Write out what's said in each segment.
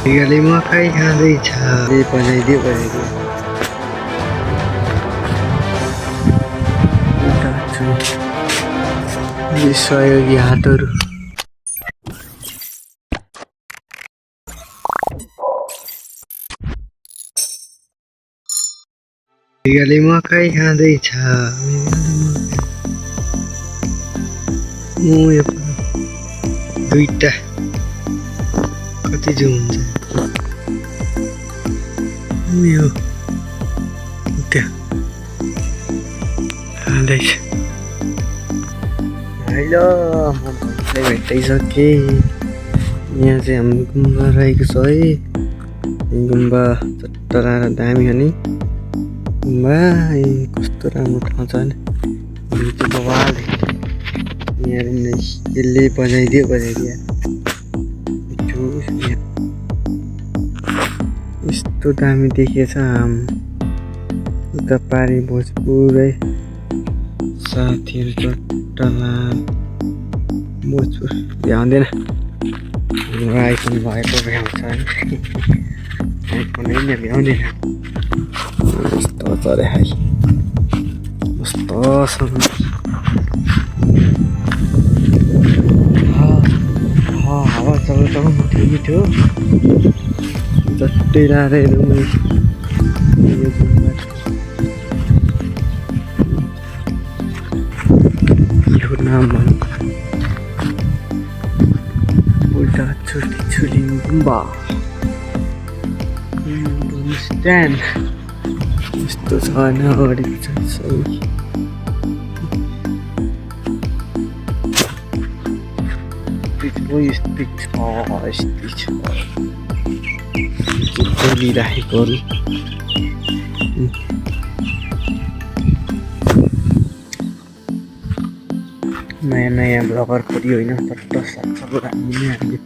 बिगाले मकै खाँदैछ बजाइदियो सहयोगी हातहरू बिगाले मकै खाँदैछ दुईटा कति चाहिँ हुन्छ यो त्यहाँ खाँदैछ होइन म भैँसलाई भेटाइसकेँ यहाँ चाहिँ हाम्रो गुम्बा रहेको छ है गुम्बा चट्ट लाएर दामी हो नि गुम्बा कस्तो राम्रो ठाउँ छ नि बवाल यहाँ यसले बजाइदियो यस्तो दामी देखिएछ उता पारी भोज पुरै साथीहरू चट्टला भोजपुर भ्याउँदैन आइफोन भएको भ्याउँछ आइफोन नै भ्याउँदैन यस्तो छ रे हाई कस्तो हावा चलाउँछ मिठो मिठो चट्टै लाएर हेरौँ यो नाम उल्टा छोरी गुम्बा स्ट्यान्ड यस्तो छ अगाडि सबै बोलिराखेकोहरू नयाँ ब्लगर खोरी होइन चट्ट सातसको हामीले हामीले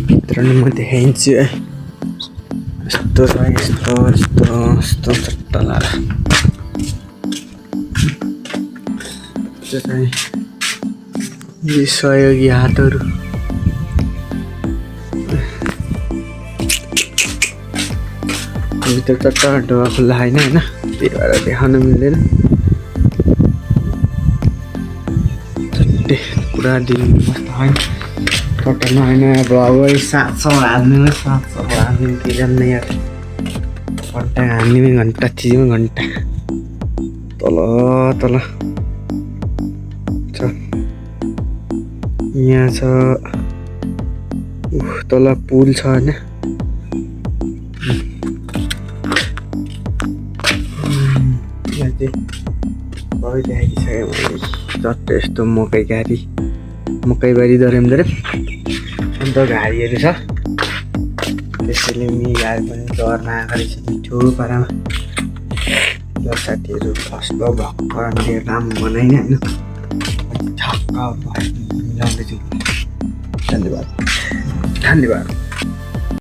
भित्र नै म देखाइदिन्छु है यस्तो छ यस्तो चट्ट लाएर त्यो चाहिँ सहयोगी हातहरू भित्र चट्ट ढोका खुल्ला होइन त्यही भएर देखाउन मिल्दैन चट्टे पुरा दिन बस्दा होइन चट्ट नयाँ ब्लगर 700 हाल्नु 700 हाल्नु के जान्ने यार घन्टा हाल्ने घन्टा चिजमा घन्टा तल छ यहाँ छ तल पुल छ होइन यहाँ चाहिँ सबै देखाइदिइसकेँ मैले चट्ट यस्तो मकैबारी दरेम अन्त घारीहरू छ त्यसैले मिगाएर पनि चर्न आएको रहेछ मिठो पारामा ल साथीहरू फर्स्ट भर्खर राम बनाइन होइन छक्क मिलाउँदैछु धन्यवाद